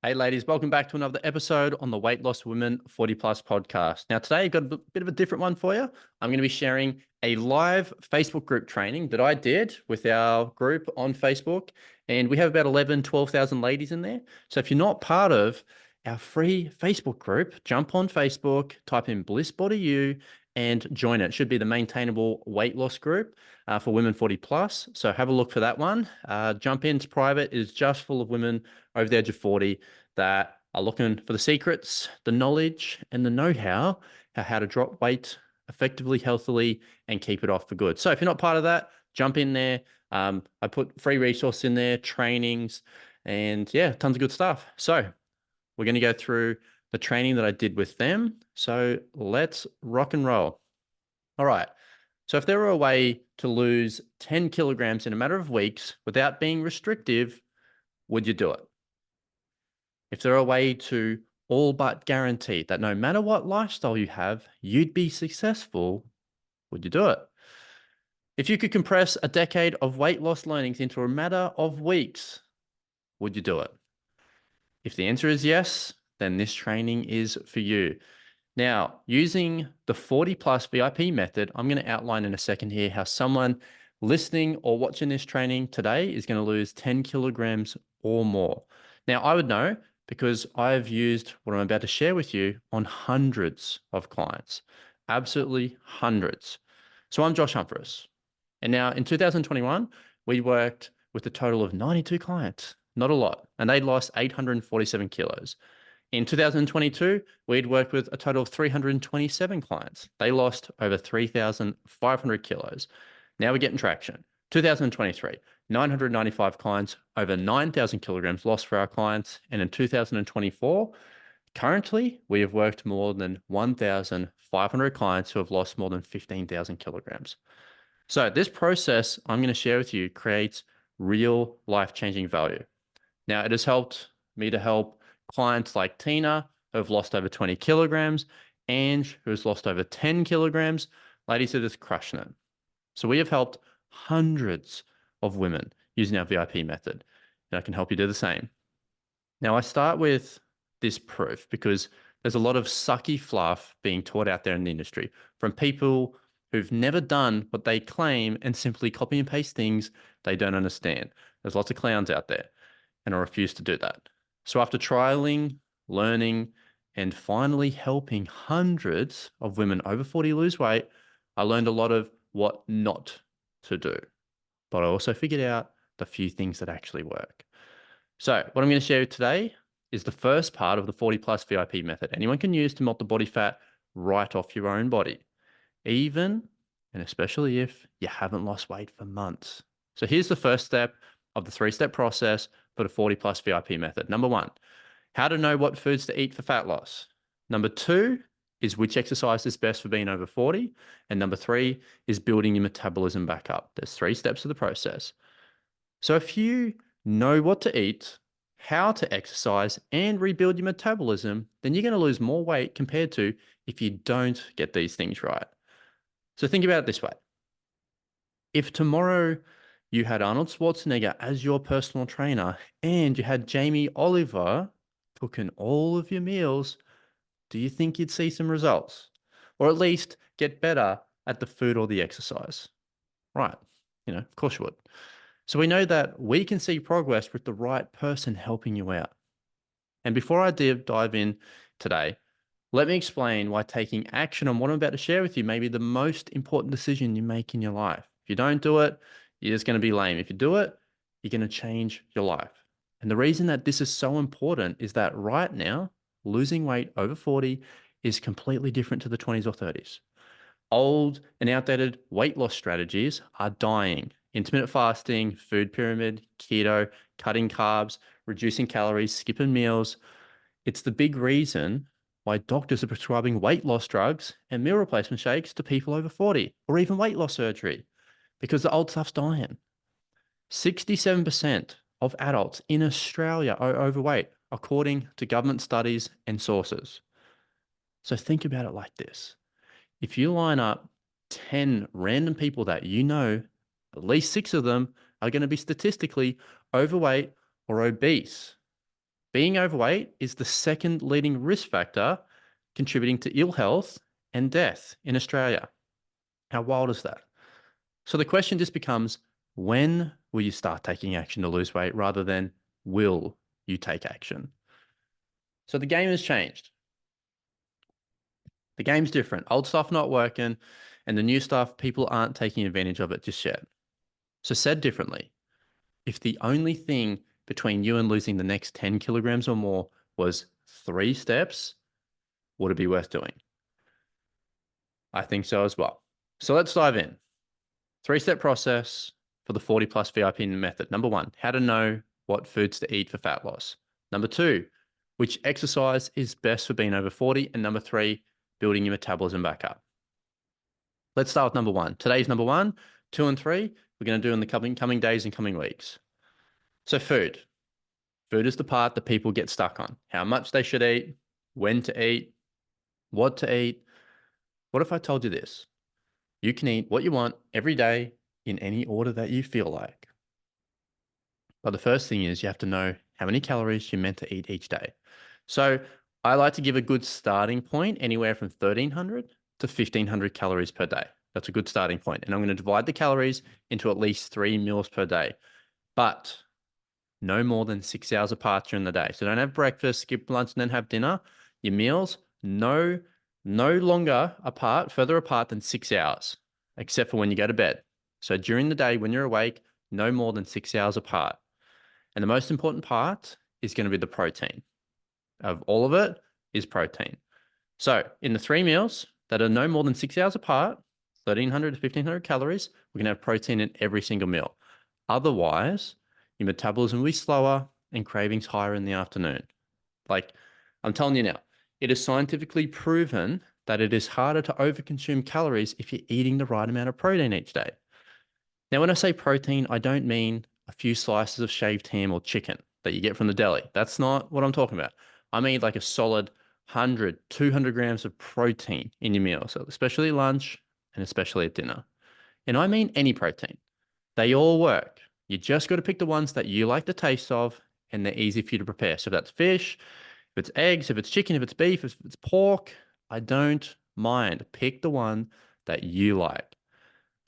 Hey, ladies, welcome back to another episode on the Weight Loss Women 40 Plus podcast. Now, today I've got a bit of a different one for you. I'm going to be sharing a live Facebook group training that I did with our group on Facebook. And we have about 12,000 ladies in there. So if you're not part of our free Facebook group, jump on Facebook, type in Bliss Body U and join it. It should be the maintainable weight loss group for women 40 plus. So have a look for that one. Jump in, it's private. It is just full of women over the age of 40 that are looking for the secrets, the knowledge, and the know-how how to drop weight effectively, healthily, and keep it off for good. So if you're not part of that, jump in there. I put free resource in there, trainings, and yeah, tons of good stuff. So we're going to go through the training that I did with them. So let's rock and roll. All right. So if there were a way to lose 10 kilograms in a matter of weeks without being restrictive, would you do it? If there were a way to all but guarantee that no matter what lifestyle you have, you'd be successful, would you do it? If you could compress a decade of weight loss learnings into a matter of weeks, would you do it? If the answer is yes, then this training is for you. Now, using the 40 plus VIP method, I'm going to outline in a second here how someone listening or watching this training today is going to lose 10 kilograms or more. Now, I would know because I've used what I'm about to share with you on hundreds of clients, absolutely hundreds. So I'm Josh Humphries. And now in 2021, we worked with a total of 92 clients, not a lot, and they lost 847 kilos. In 2022, we'd worked with a total of 327 clients. They lost over 3,500 kilos. Now we're getting traction. 2023, 995 clients, over 9,000 kilograms lost for our clients. And in 2024, currently, we have worked more than 1,500 clients who have lost more than 15,000 kilograms. So this process I'm going to share with you creates real life-changing value. Now, it has helped me to help clients like Tina, who have lost over 20 kilograms, Ange, who has lost over 10 kilograms, ladies that is crushing it. So we have helped hundreds of women using our VIP method, and I can help you do the same. Now, I start with this proof because there's a lot of sucky fluff being taught out there in the industry from people who've never done what they claim and simply copy and paste things they don't understand. There's lots of clowns out there, and I refuse to do that. So after trialing, learning, and finally helping hundreds of women over 40 lose weight, I learned a lot of what not to do. But I also figured out the few things that actually work. So what I'm going to share today is the first part of the 40 plus VIP method anyone can use to melt the body fat right off your own body, even and especially if you haven't lost weight for months. So here's the first step of the 3-step process for the 40 plus VIP method. Number 1, how to know what foods to eat for fat loss. Number 2 is which exercise is best for being over 40. And number 3 is building your metabolism back up. There's 3 steps of the process. So if you know what to eat, how to exercise, and rebuild your metabolism, then you're going to lose more weight compared to if you don't get these things right. So think about it this way. If tomorrow you had Arnold Schwarzenegger as your personal trainer and you had Jamie Oliver cooking all of your meals, do you think you'd see some results? Or at least get better at the food or the exercise? Right. Of course you would. So we know that we can see progress with the right person helping you out. And before I dive in today, let me explain why taking action on what I'm about to share with you may be the most important decision you make in your life. If you don't do it, you're just going to be lame. If you do it, you're going to change your life. And the reason that this is so important is that right now, losing weight over 40 is completely different to the 20s or 30s. Old and outdated weight loss strategies are dying. Intermittent fasting, food pyramid, keto, cutting carbs, reducing calories, skipping meals. It's the big reason why doctors are prescribing weight loss drugs and meal replacement shakes to people over 40, or even weight loss surgery, because the old stuff's dying. 67% of adults in Australia are overweight, according to government studies and sources. So think about it like this. If you line up 10 random people that you know, at least 6 of them are going to be statistically overweight or obese. being overweight is the second leading risk factor contributing to ill health and death in Australia. How wild is that? So the question just becomes, when will you start taking action to lose weight rather than will you take action? So the game has changed. The game's different. Old stuff not working, and the new stuff, people aren't taking advantage of it just yet. So said differently, if the only thing between you and losing the next 10 kilograms or more was 3 steps, would it be worth doing? I think so as well. So let's dive in. 3-step process for the 40 plus VIP method. Number 1, how to know what foods to eat for fat loss. Number 2, which exercise is best for being over 40. And number 3, building your metabolism back up. Let's start with number 1. Today's number 1, 2, and 3, we're going to do in the coming days and coming weeks. So food. Food is the part that people get stuck on. How much they should eat, when to eat, what to eat. What if I told you this? You can eat what you want every day in any order that you feel like. But the first thing is you have to know how many calories you're meant to eat each day. So I like to give a good starting point, anywhere from 1,300 to 1,500 calories per day. That's a good starting point. And I'm going to divide the calories into at least 3 meals per day, but no more than 6 hours apart during the day. So don't have breakfast, skip lunch, and then have dinner. Your meals, no longer apart, further apart than 6 hours, except for when you go to bed. So during the day, when you're awake, no more than 6 hours apart. And the most important part is going to be the protein. Of all of it is protein. So in the 3 meals that are no more than 6 hours apart, 1,300 to 1,500 calories, we're going to have protein in every single meal. Otherwise, your metabolism will be slower and cravings higher in the afternoon. Like, I'm telling you now, it is scientifically proven that it is harder to overconsume calories if you're eating the right amount of protein each day. Now, when I say protein, I don't mean a few slices of shaved ham or chicken that you get from the deli. That's not what I'm talking about. I mean like a solid 100, 200 grams of protein in your meal, so especially lunch and especially at dinner. And I mean any protein. They all work. You just got to pick the ones that you like the taste of and they're easy for you to prepare. So if that's fish, if it's eggs, if it's chicken, if it's beef, if it's pork, I don't mind. Pick the one that you like.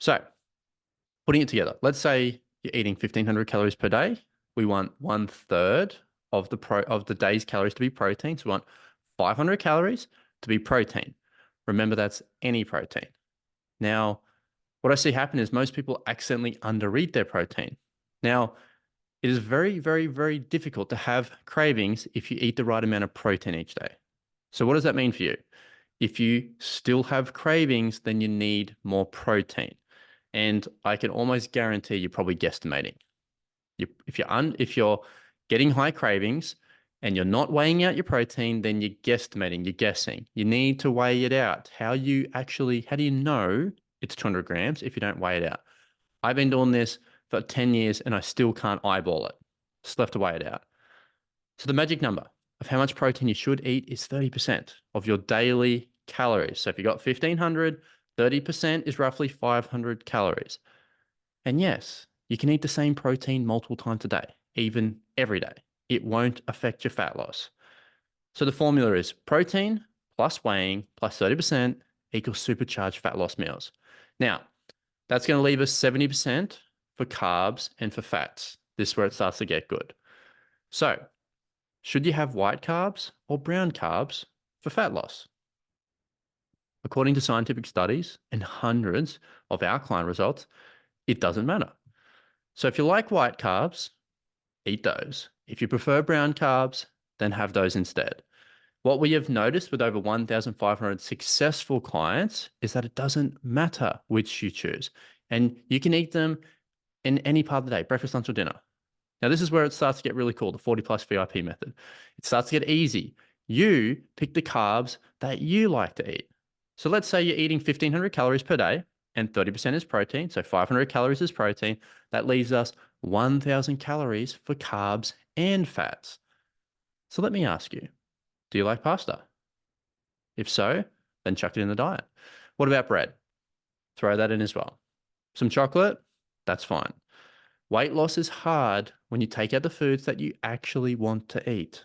So putting it together, let's say you're eating 1,500 calories per day. We want 1/3 of the day's calories to be protein. So we want 500 calories to be protein. Remember, that's any protein. Now, what I see happen is most people accidentally undereat their protein. Now, it is very, very, very difficult to have cravings if you eat the right amount of protein each day. So what does that mean for you? If you still have cravings, then you need more protein. And I can almost guarantee you're probably guesstimating. If you're getting high cravings and you're not weighing out your protein, then you're guesstimating, you're guessing. You need to weigh it out. How do you know it's 200 grams if you don't weigh it out? I've been doing this for 10 years and I still can't eyeball it. Still have to weigh it out. So the magic number of how much protein you should eat is 30% of your daily calories. So if you got 1,500, 30% is roughly 500 calories. And yes, you can eat the same protein multiple times a day, even every day. It won't affect your fat loss. So the formula is protein plus weighing plus 30% equals supercharged fat loss meals. Now, that's going to leave us 70% for carbs and for fats. This is where it starts to get good. So, should you have white carbs or brown carbs for fat loss? According to scientific studies and hundreds of our client results, it doesn't matter. So if you like white carbs, eat those. If you prefer brown carbs, then have those instead. What we have noticed with over 1,500 successful clients is that it doesn't matter which you choose. And you can eat them in any part of the day, breakfast, lunch, or dinner. Now, this is where it starts to get really cool, the 40 plus VIP method. It starts to get easy. You pick the carbs that you like to eat. So let's say you're eating 1,500 calories per day and 30% is protein. So 500 calories is protein. That leaves us 1,000 calories for carbs and fats. So let me ask you, do you like pasta? If so, then chuck it in the diet. What about bread? Throw that in as well. Some chocolate? That's fine. Weight loss is hard when you take out the foods that you actually want to eat.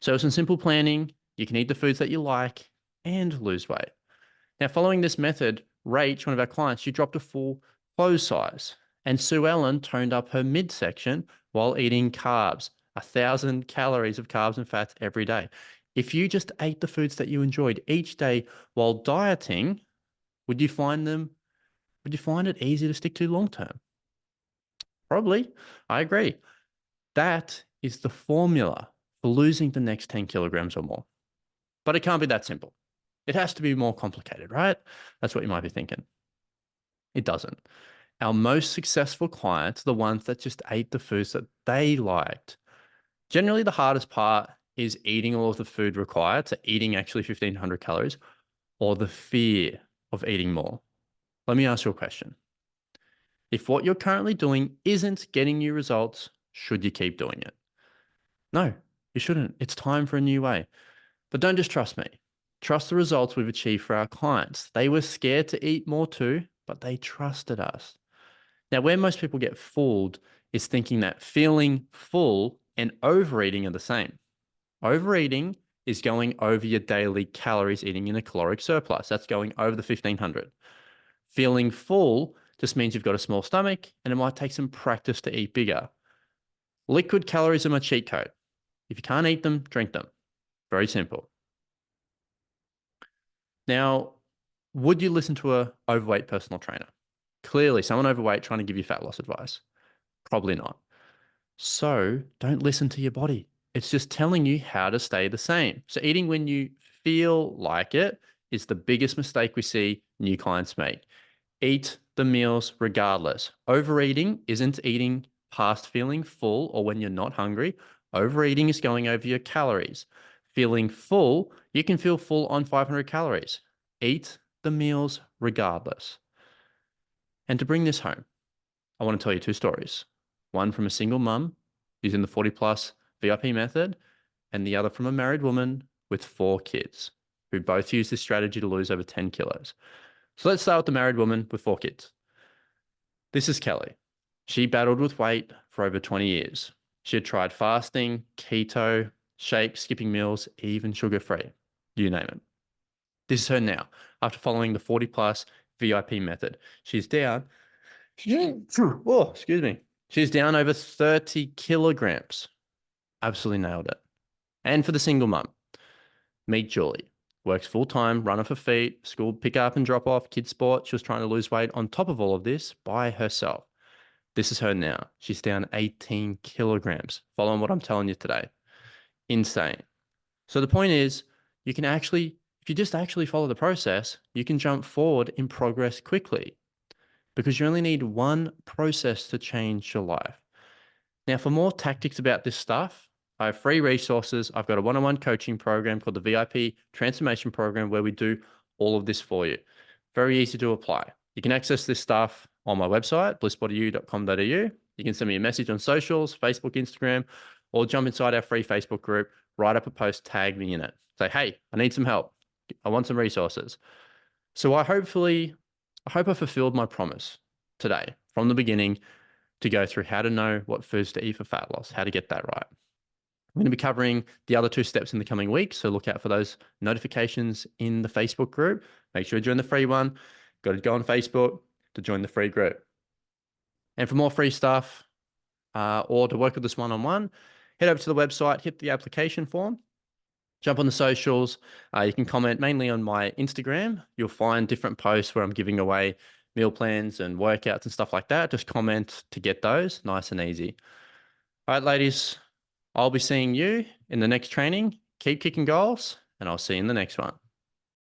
So some simple planning, you can eat the foods that you like and lose weight. Now, following this method, Rach, one of our clients, she dropped a full clothes size, and Sue Ellen toned up her midsection while eating carbs, 1,000 calories of carbs and fats every day. If you just ate the foods that you enjoyed each day while dieting, would you find it easy to stick to long term? Probably. I agree. That is the formula for losing the next 10 kilograms or more. But it can't be that simple. It has to be more complicated, right? That's what you might be thinking. It doesn't. Our most successful clients are the ones that just ate the foods that they liked. Generally, the hardest part is eating all of the food required, so eating actually 1,500 calories, or the fear of eating more. Let me ask you a question. If what you're currently doing isn't getting you results, should you keep doing it? No, you shouldn't. It's time for a new way. But don't just trust me. Trust the results we've achieved for our clients. They were scared to eat more too, but they trusted us. Now, where most people get fooled is thinking that feeling full and overeating are the same. Overeating is going over your daily calories eating in a caloric surplus. That's going over the 1,500. Feeling full just means you've got a small stomach and it might take some practice to eat bigger. Liquid calories are my cheat code. If you can't eat them, drink them. Very simple. Now, would you listen to an overweight personal trainer? Clearly, someone overweight trying to give you fat loss advice. Probably not. So don't listen to your body. It's just telling you how to stay the same. So eating when you feel like it is the biggest mistake we see new clients make. Eat the meals regardless. Overeating isn't eating past feeling full or when you're not hungry. Overeating is going over your calories. Feeling full, you can feel full on 500 calories. Eat the meals regardless. And to bring this home, I want to tell you two stories. One from a single mum using the 40 plus VIP method, and the other from a married woman with 4 kids who both use this strategy to lose over 10 kilos. So let's start with the married woman with 4 kids. This is Kelly. She battled with weight for over 20 years. She had tried fasting, keto, shakes, skipping meals, even sugar-free, you name it. This is her now, after following the 40 plus VIP method. She's down, oh, excuse me. She's down over 30 kilograms. Absolutely nailed it. And for the single mum, meet Julie. Works full-time, run off her feet, school pick up and drop off, kids sport. She was trying to lose weight on top of all of this by herself. This is her now. She's down 18 kilograms, following what I'm telling you today. Insane. So the point is, you can actually, if you just actually follow the process, you can jump forward in progress quickly because you only need one process to change your life. Now, for more tactics about this stuff, I have free resources. I've got a one-on-one coaching program called the VIP Transformation Program where we do all of this for you. Very easy to apply. You can access this stuff on my website, blissbodyu.com.au. You can send me a message on socials, Facebook, Instagram, or jump inside our free Facebook group, write up a post, tag me in it. Say, hey, I need some help. I want some resources. So I hope I fulfilled my promise today from the beginning to go through how to know what foods to eat for fat loss, how to get that right. I'm going to be covering the other 2 steps in the coming weeks, so look out for those notifications in the Facebook group. Make sure you join the free one. Got to go on Facebook to join the free group. And for more free stuff or to work with us one-on-one, head over to the website, hit the application form, jump on the socials. You can comment mainly on my Instagram. You'll find different posts where I'm giving away meal plans and workouts and stuff like that. Just comment to get those, nice and easy. All right, ladies. I'll be seeing you in the next training. Keep kicking goals, and I'll see you in the next one.